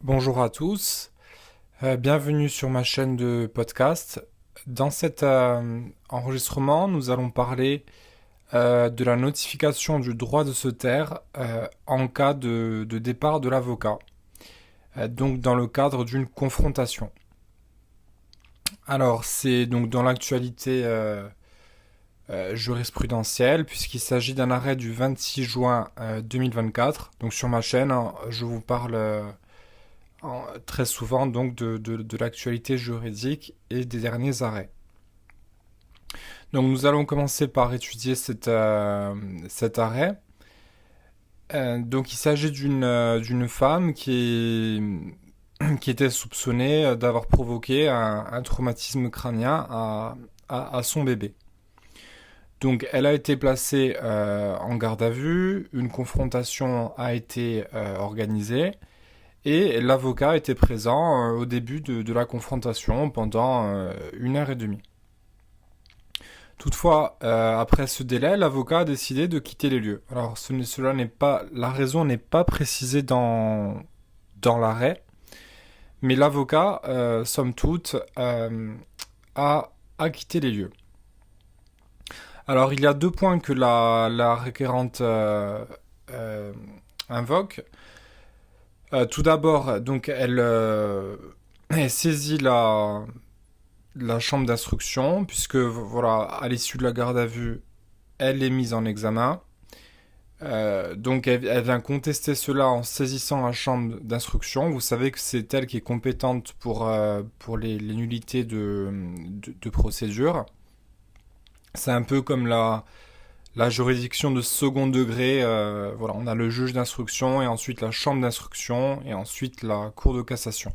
Bonjour à tous, bienvenue sur ma chaîne de podcast. Dans cet enregistrement, nous allons parler de la notification du droit de se taire en cas de départ de l'avocat, donc dans le cadre d'une confrontation. Alors, c'est donc dans l'actualité jurisprudentielle, puisqu'il s'agit d'un arrêt du 26 juin 2024. Donc sur ma chaîne, hein, je vous parle très souvent donc de l'actualité juridique et des derniers arrêts. Donc nous allons commencer par étudier cet arrêt. Donc il s'agit d'une femme qui était soupçonnée d'avoir provoqué un traumatisme crânien à son bébé. Donc elle a été placée en garde à vue, une confrontation a été organisée. Et l'avocat était présent au début de la confrontation pendant 1 heure et demie. Toutefois, après ce délai, l'avocat a décidé de quitter les lieux. Alors, cela n'est pas, la raison n'est pas précisée dans l'arrêt, mais l'avocat, somme toute, a quitté les lieux. Alors, il y a deux points que la requérante invoque. Tout d'abord, donc, elle saisit la chambre d'instruction, puisque voilà, à l'issue de la garde à vue, elle est mise en examen. Donc elle vient contester cela en saisissant la chambre d'instruction. Vous savez que c'est elle qui est compétente pour les nullités de procédure. C'est un peu comme la juridiction de second degré. Voilà, on a le juge d'instruction et ensuite la chambre d'instruction et ensuite la cour de cassation.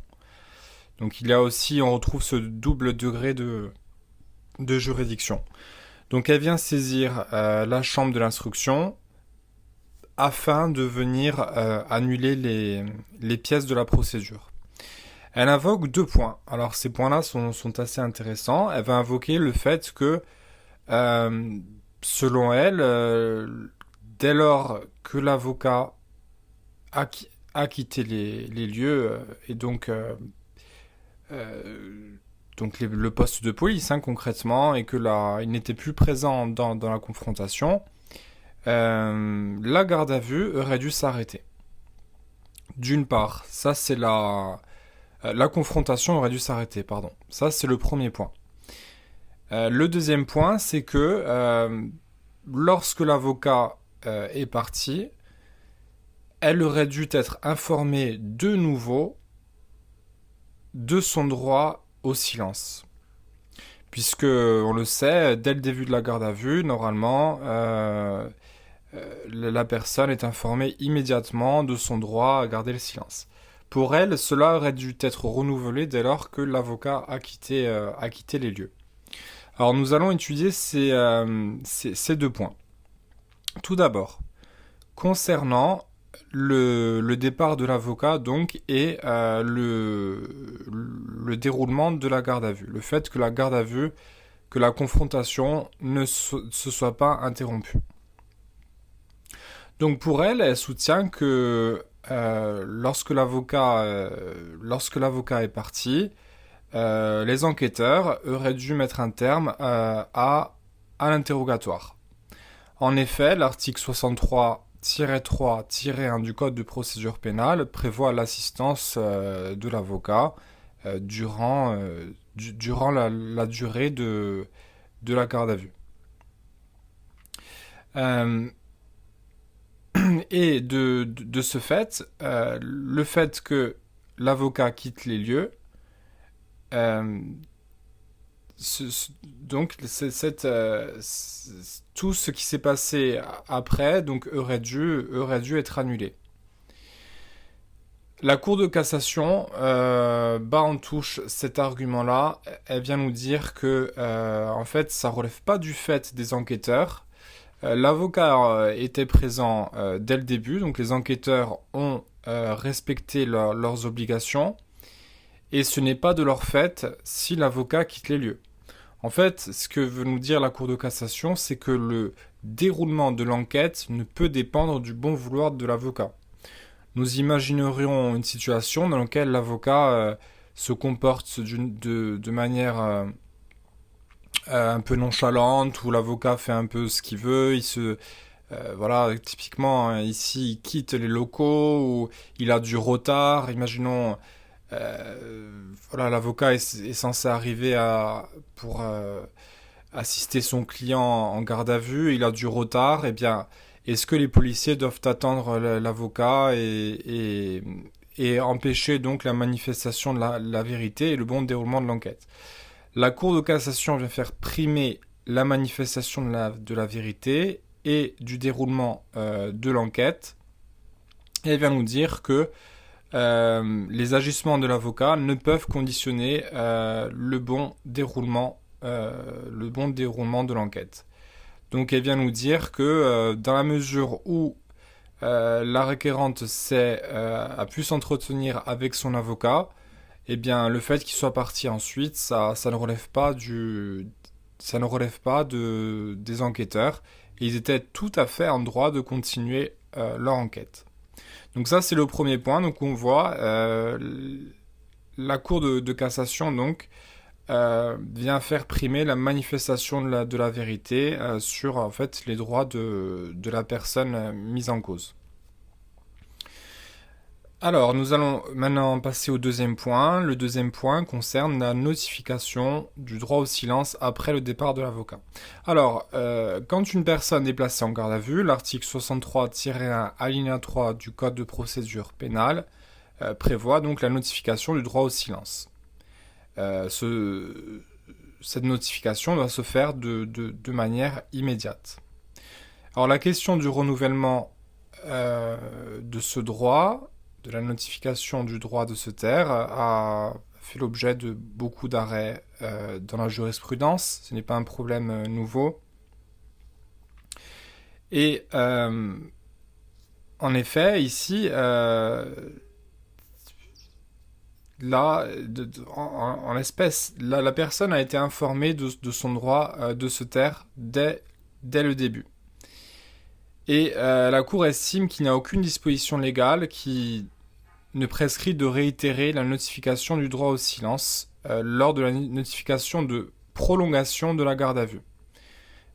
Donc il y a aussi, on retrouve ce double degré de juridiction. Donc elle vient saisir la chambre de l'instruction afin de venir annuler les pièces de la procédure. Elle invoque deux points. Alors ces points-là sont assez intéressants. Elle va invoquer le fait que, selon elle, dès lors que l'avocat a quitté les lieux et donc le poste de police, hein, concrètement, et que il n'était plus présent dans la confrontation, la garde à vue aurait dû s'arrêter. D'une part, ça c'est la confrontation aurait dû s'arrêter, pardon. Ça c'est le premier point. Le deuxième point, c'est que lorsque l'avocat est parti, elle aurait dû être informée de nouveau de son droit au silence. Puisque, on le sait, dès le début de la garde à vue, normalement, la personne est informée immédiatement de son droit à garder le silence. Pour elle, cela aurait dû être renouvelé dès lors que l'avocat a quitté les lieux. Alors nous allons étudier ces deux points. Tout d'abord, concernant le départ de l'avocat donc et le déroulement de la garde à vue. Le fait que que la confrontation ne se soit pas interrompue. Donc pour elle, elle soutient que lorsque l'avocat est parti, les enquêteurs auraient dû mettre un terme à l'interrogatoire. En effet, l'article 63-3-1 du Code de procédure pénale prévoit l'assistance de l'avocat durant la durée de la garde à vue. Et de ce fait, le fait que l'avocat quitte les lieux, euh, donc tout ce qui s'est passé après donc aurait dû être annulé. La Cour de cassation bat en touche cet argument-là. Elle vient nous dire que en fait ça relève pas du fait des enquêteurs. L'avocat était présent dès le début, donc les enquêteurs ont respecté leurs obligations, et ce n'est pas de leur fait si l'avocat quitte les lieux. En fait, ce que veut nous dire la Cour de cassation, c'est que le déroulement de l'enquête ne peut dépendre du bon vouloir de l'avocat. nous imaginerions une situation dans laquelle l'avocat se comporte de manière un peu nonchalante, où l'avocat fait un peu ce qu'il veut, voilà, typiquement, hein, ici, il quitte les locaux, ou il a du retard, imaginons, voilà, l'avocat est censé arriver pour assister son client en garde à vue, il a du retard, eh bien, est-ce que les policiers doivent attendre l'avocat et empêcher donc la manifestation de la vérité et le bon déroulement de l'enquête? La Cour de cassation vient faire primer la manifestation de la vérité et du déroulement de l'enquête, et elle vient nous dire que les agissements de l'avocat ne peuvent conditionner le bon déroulement de l'enquête. Donc elle vient nous dire que dans la mesure où la requérante a pu s'entretenir avec son avocat, eh bien le fait qu'il soit parti ensuite, ça ne relève pas des enquêteurs. Et ils étaient tout à fait en droit de continuer leur enquête. Donc ça c'est le premier point. Donc on voit la Cour de cassation donc vient faire primer la manifestation de la vérité sur en fait les droits de la personne mise en cause. Alors, nous allons maintenant passer au deuxième point. Le deuxième point concerne la notification du droit au silence après le départ de l'avocat. Alors, quand une personne est placée en garde à vue, l'article 63-1 alinéa 3 du Code de procédure pénale prévoit donc la notification du droit au silence. Cette notification doit se faire de manière immédiate. Alors, la question du renouvellement de ce droit, de la notification du droit de se taire, a fait l'objet de beaucoup d'arrêts dans la jurisprudence. Ce n'est pas un problème nouveau. Et en effet, ici, là, en l'espèce, la personne a été informée de son droit de se taire dès le début. Et la Cour estime qu'il n'y a aucune disposition légale qui ne prescrit de réitérer la notification du droit au silence lors de la notification de prolongation de la garde à vue,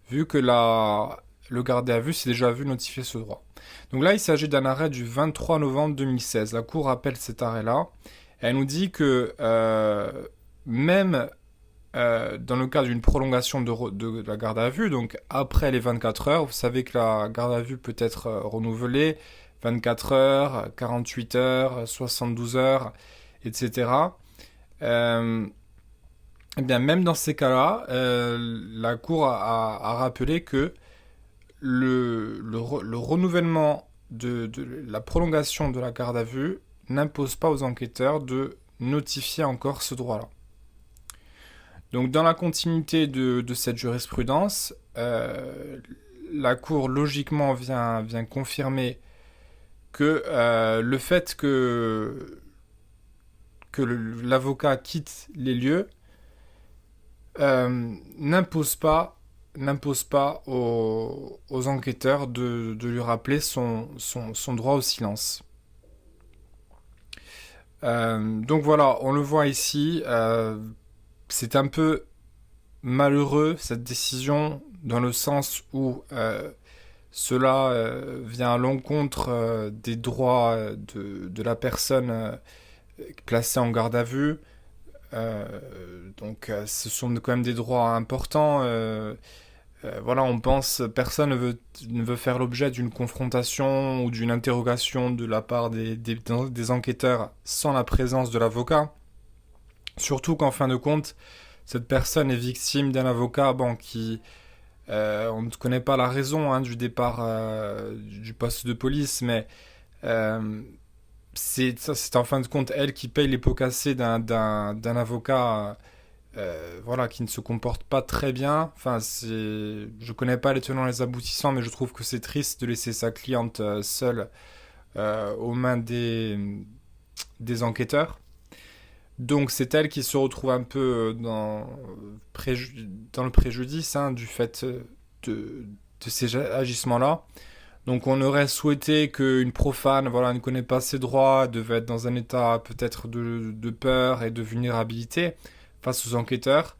vu que le gardé à vue s'est déjà vu notifier ce droit. Donc là, il s'agit d'un arrêt du 23 novembre 2016. La Cour rappelle cet arrêt-là. Elle nous dit que même dans le cas d'une prolongation de la garde à vue, donc après les 24 heures, vous savez que la garde à vue peut être renouvelée, 24 heures, 48 heures, 72 heures, etc. Eh bien, même dans ces cas-là, la Cour a rappelé que le renouvellement de la prolongation de la garde à vue n'impose pas aux enquêteurs de notifier encore ce droit-là. Donc, dans la continuité de cette jurisprudence, la Cour logiquement vient confirmer que le fait que l'avocat quitte les lieux n'impose pas aux enquêteurs de lui rappeler son droit au silence. Donc voilà, on le voit ici, c'est un peu malheureux cette décision dans le sens où cela vient à l'encontre des droits de la personne placée en garde à vue. Donc ce sont quand même des droits importants. Voilà, on pense, personne ne veut faire l'objet d'une confrontation ou d'une interrogation de la part des enquêteurs sans la présence de l'avocat. Surtout qu'en fin de compte, cette personne est victime d'un avocat qui... on ne connaît pas la raison du départ du poste de police, mais c'est en fin de compte elle qui paye les pots cassés d'un avocat voilà, qui ne se comporte pas très bien. Enfin, je connais pas les tenants et les aboutissants, mais je trouve que c'est triste de laisser sa cliente seule aux mains des enquêteurs. Donc c'est elle qui se retrouve un peu dans le préjudice du fait de ces agissements-là. Donc on aurait souhaité qu'une profane ne connaît pas ses droits, devait être dans un état peut-être de peur et de vulnérabilité face aux enquêteurs.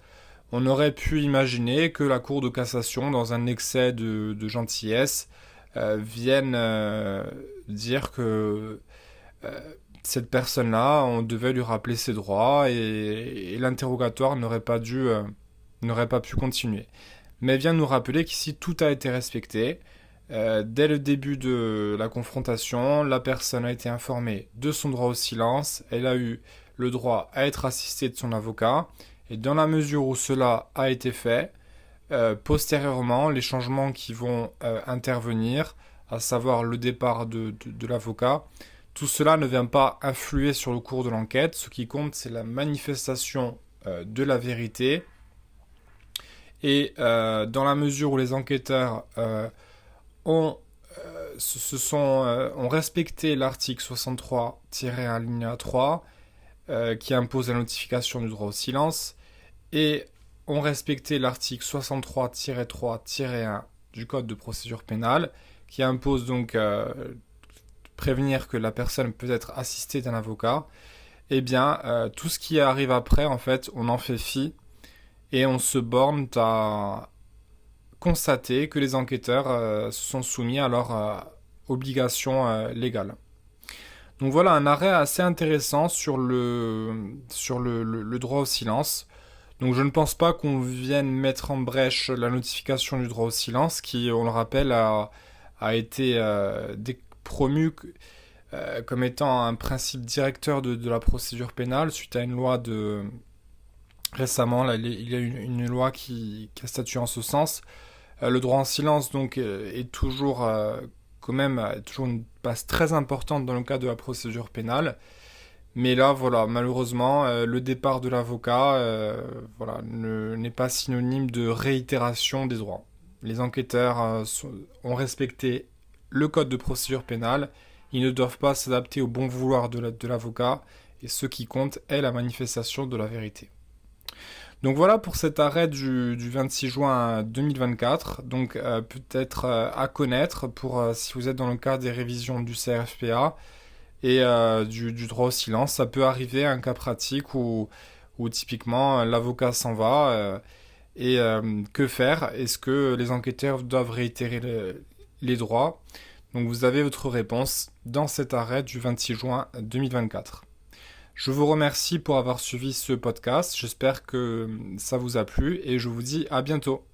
On aurait pu imaginer que la Cour de cassation, dans un excès de gentillesse, vienne dire que euh, cette personne-là, on devait lui rappeler ses droits et l'interrogatoire n'aurait pas pu continuer. Mais vient nous rappeler qu'ici tout a été respecté. Dès le début de la confrontation, la personne a été informée de son droit au silence, elle a eu le droit à être assistée de son avocat, et dans la mesure où cela a été fait, postérieurement, les changements qui vont intervenir, à savoir le départ de l'avocat, tout cela ne vient pas influer sur le cours de l'enquête. Ce qui compte, c'est la manifestation de la vérité. Et dans la mesure où les enquêteurs ont, ont respecté l'article 63-1 alinéa 3, qui impose la notification du droit au silence, et ont respecté l'article 63-3-1 du Code de procédure pénale, qui impose donc prévenir que la personne peut être assistée d'un avocat, eh bien, tout ce qui arrive après, en fait, on en fait fi, et on se borne à constater que les enquêteurs se sont soumis à leurs obligations légales. Donc voilà un arrêt assez intéressant sur le droit au silence. Donc je ne pense pas qu'on vienne mettre en brèche la notification du droit au silence qui, on le rappelle, a été promu comme étant un principe directeur de la procédure pénale suite à une loi de... Récemment, là, il y a une loi qui a statué en ce sens. Le droit en silence donc est toujours quand même toujours une base très importante dans le cadre de la procédure pénale. Mais là, voilà, malheureusement, le départ de l'avocat n'est pas synonyme de réitération des droits. Les enquêteurs ont respecté le code de procédure pénale. Ils ne doivent pas s'adapter au bon vouloir de l'avocat. Et ce qui compte est la manifestation de la vérité. Donc voilà pour cet arrêt du 26 juin 2024. Donc peut-être à connaître pour si vous êtes dans le cadre des révisions du CRFPA et du droit au silence. Ça peut arriver un cas pratique où typiquement l'avocat s'en va et que faire? Est-ce que les enquêteurs doivent réitérer les droits? Donc vous avez votre réponse dans cet arrêt du 26 juin 2024. Je vous remercie pour avoir suivi ce podcast. J'espère que ça vous a plu et je vous dis à bientôt.